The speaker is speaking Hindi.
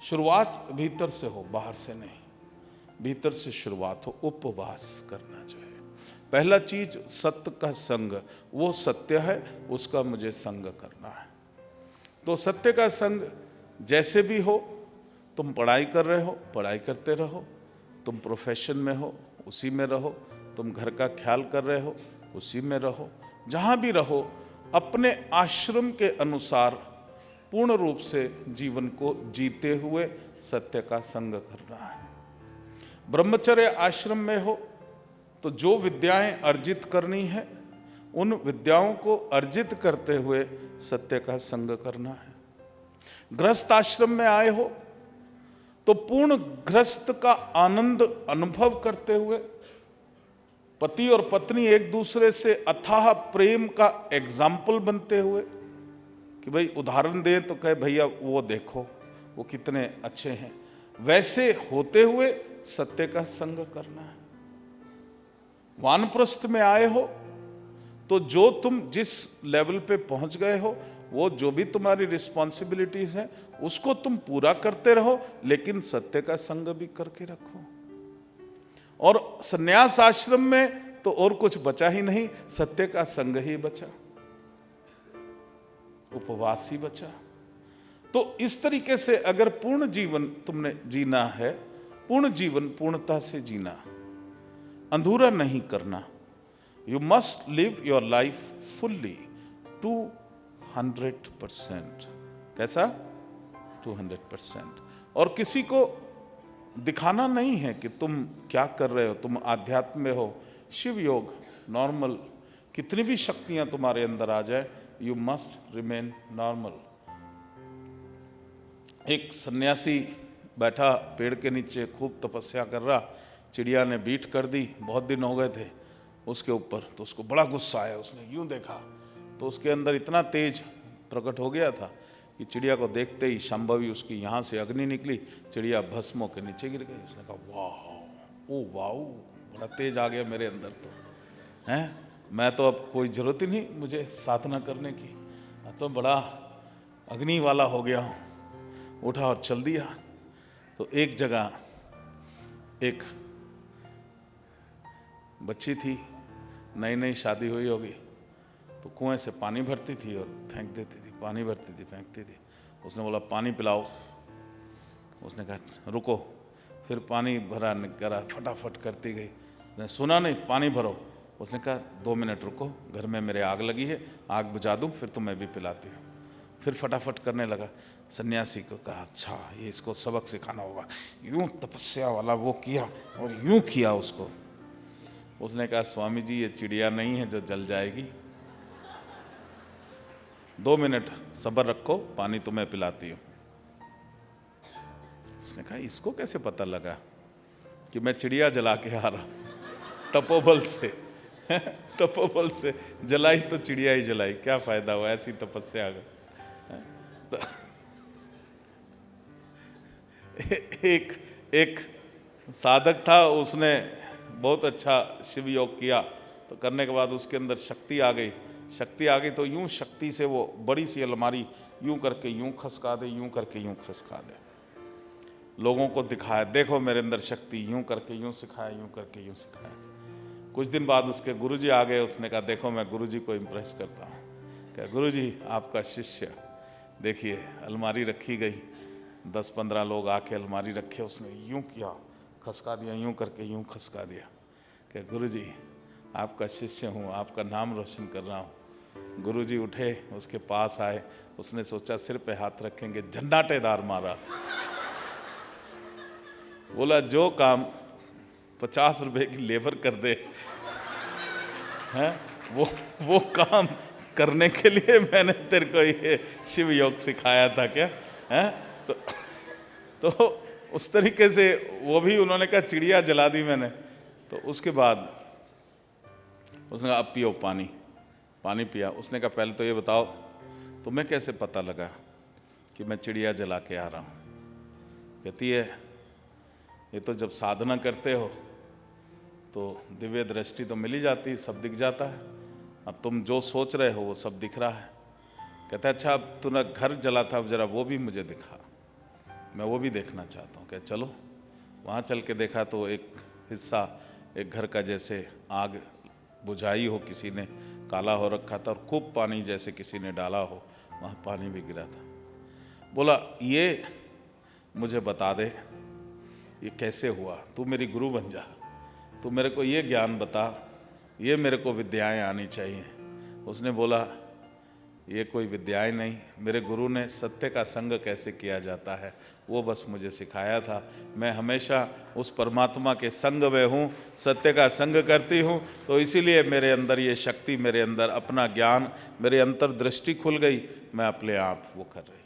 शुरुआत भीतर से हो, बाहर से नहीं। भीतर से शुरुआत हो, उपवास करना जो है। पहला चीज सत्य का संग, वो सत्य है उसका मुझे संग करना है। तो सत्य का संग जैसे भी हो, तुम पढ़ाई कर रहे हो पढ़ाई करते रहो, तुम प्रोफेशन में हो उसी में रहो, तुम घर का ख्याल कर रहे हो उसी में रहो, जहाँ भी रहो अपने आश्रम के अनुसार पूर्ण रूप से जीवन को जीते हुए सत्य का संग करना है। ब्रह्मचर्य आश्रम में हो तो जो विद्याएं अर्जित करनी है उन विद्याओं को अर्जित करते हुए सत्य का संग करना है। गृहस्थ आश्रम में आए हो तो पूर्ण गृहस्थ का आनंद अनुभव करते हुए, पति और पत्नी एक दूसरे से अथाह प्रेम का एग्जाम्पल बनते हुए, कि भाई उदाहरण दें तो कहे भैया वो देखो वो कितने अच्छे हैं, वैसे होते हुए सत्य का संग करना है। वानप्रस्थ में आए हो तो जो तुम जिस लेवल पे पहुंच गए हो, वो जो भी तुम्हारी रिस्पॉन्सिबिलिटीज हैं उसको तुम पूरा करते रहो, लेकिन सत्य का संग भी करके रखो। और संन्यास आश्रम में तो और कुछ बचा ही नहीं, सत्य का संग ही बचा, उपवास ही बचा। तो इस तरीके से अगर पूर्ण जीवन तुमने जीना है, पूर्ण जीवन पूर्णता से जीना, अधूरा नहीं करना, you must live your life fully 200%। कैसा? 200%। और किसी को दिखाना नहीं है कि तुम क्या कर रहे हो, तुम आध्यात्म में हो, शिव योग, नॉर्मल, कितनी भी शक्तियां तुम्हारे अंदर आ जाए, यू मस्ट रिमेन नॉर्मल। एक सन्यासी बैठा पेड़ के नीचे, खूब तपस्या कर रहा, चिड़िया ने बीट कर दी, बहुत दिन हो गए थे उसके ऊपर, तो उसको बड़ा गुस्सा आया। उसने यूं देखा तो उसके अंदर इतना तेज प्रकट हो गया था कि चिड़िया को देखते ही संभवी उसकी यहाँ से अग्नि निकली, चिड़िया भस्मों के नीचे गिर गई। उसने कहा वाह, ओ वाह, बड़ा तेज आ गया मेरे अंदर तो हैं, मैं तो अब कोई ज़रूरत ही नहीं मुझे साधना करने की, तो बड़ा अग्नि वाला हो गया हूँ। उठा और चल दिया। तो एक जगह एक बच्ची थी, नई नई शादी हुई होगी, तो कुएं से पानी भरती थी और फेंक देती थी, पानी भरती थी फेंकती थी। उसने बोला पानी पिलाओ, उसने कहा रुको, फिर पानी भरा करा, फटाफट करती गई। उसने सुना नहीं, पानी भरो। उसने कहा 2 मिनट रुको, घर में मेरे आग लगी है, आग बुझा दूँ फिर तुम्हें भी पिलाती हूँ। फिर फटाफट करने लगा। सन्यासी को कहा अच्छा ये इसको सबक सिखाना होगा, यूं तपस्या वाला वो किया और यूं किया उसको। उसने कहा स्वामी जी ये चिड़िया नहीं है जो जल जाएगी, 2 मिनट सब्र रखो, पानी तुम्हें पिलाती हूँ। उसने कहा इसको कैसे पता लगा कि मैं चिड़िया जला के आ रहा, तपोबल से तपोबल से जलाई तो चिड़िया ही जलाई, क्या फायदा हुआ ऐसी तपस्या का। तो एक साधक था, उसने बहुत अच्छा शिव योग किया, तो करने के बाद उसके अंदर शक्ति आ गई। शक्ति आ गई तो यूं शक्ति से वो बड़ी सी अलमारी यूं करके यूं खसका दे, यूं करके यूं खसका दे, लोगों को दिखाया देखो मेरे अंदर शक्ति, यूं करके यूं सिखाया, यूं करके यूं सिखाया। कुछ दिन बाद उसके गुरुजी आ गए। उसने कहा देखो मैं गुरुजी को इम्प्रेस करता हूँ। क्या गुरुजी आपका शिष्य, देखिए अलमारी रखी गई, 10-15 लोग आके अलमारी रखे, उसने यूं किया, खसका दिया, यूं करके यूं खसका दिया। क्या गुरुजी आपका शिष्य हूँ, आपका नाम रोशन कर रहा हूँ। गुरुजी उठे, उसके पास आए, उसने सोचा सिर पे हाथ रखेंगे, झन्नाटेदार मारा। बोला जो काम 50 रुपए की लेबर कर दे हैं, वो काम करने के लिए मैंने तेरे को ये शिव योग सिखाया था क्या है? तो उस तरीके से वो भी उन्होंने कहा चिड़िया जला दी मैंने। तो उसके बाद उसने कहा अब पियो पानी। पानी पिया। उसने कहा पहले तो ये बताओ तुम्हें कैसे पता लगा कि मैं चिड़िया जला के आ रहा हूँ? कहती है ये तो जब साधना करते हो तो दिव्य दृष्टि तो मिल ही जाती है, सब दिख जाता है। अब तुम जो सोच रहे हो वो सब दिख रहा है। कहता है अच्छा अब तूने घर जला था, अब जरा वो भी मुझे दिखा। मैं वो भी देखना चाहता हूँ। क्या चलो? वहाँ चल के देखा तो एक हिस्सा एक घर का जैसे आग बुझाई हो किसी ने, काला हो रखा था और खूब पानी जैसे किसी ने डाला हो, वहाँ पानी भी गिरा था। बोला ये मुझे बता दे ये कैसे हुआ, तू मेरी गुरु बन जा, तू मेरे को ये ज्ञान बता, ये मेरे को विद्याएं आनी चाहिए। उसने बोला ये कोई विद्याएं नहीं, मेरे गुरु ने सत्य का संग कैसे किया जाता है वो बस मुझे सिखाया था। मैं हमेशा उस परमात्मा के संग में हूँ, सत्य का संग करती हूँ, तो इसीलिए मेरे अंदर ये शक्ति, मेरे अंदर अपना ज्ञान, मेरे अंतर्दृष्टि खुल गई, मैं अपने आप वो कर रही।